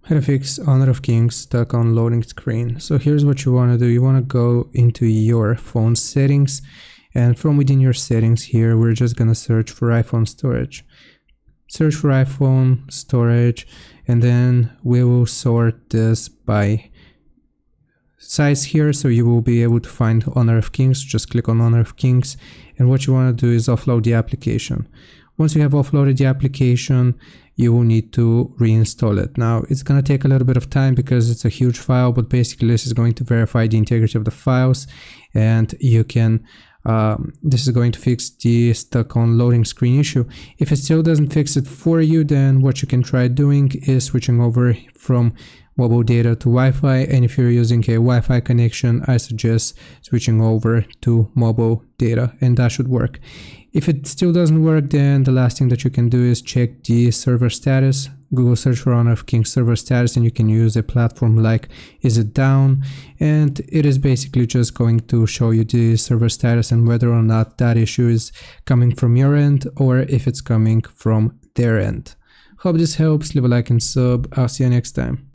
How to fix Honor of Kings stuck on loading screen. So here's what you want to do. You want to go into your phone settings, and from within your settings here, we're just going to search for iPhone storage. Search for iPhone storage, and then we will sort this by size here, so you will be able to find Honor of Kings. Just click on Honor of Kings, and what you want to do is offload the application. Once you have offloaded the application, you will need to reinstall it. Now, it's going to take a little bit of time because it's a huge file, but basically this is going to verify the integrity of the files, and you can this is going to fix the stuck on loading screen issue. If it still doesn't fix it for you, then what you can try doing is switching over from mobile data to Wi-Fi, and if you're using a Wi-Fi connection, I suggest switching over to mobile data, and that should work. If it still doesn't work, then the last thing that you can do is check the server status. Google search for Honor of Kings server status, and you can use a platform like Is It Down, and it is basically just going to show you the server status and whether or not that issue is coming from your end or if it's coming from their end. Hope this helps. Leave a like and sub. I'll see you next time.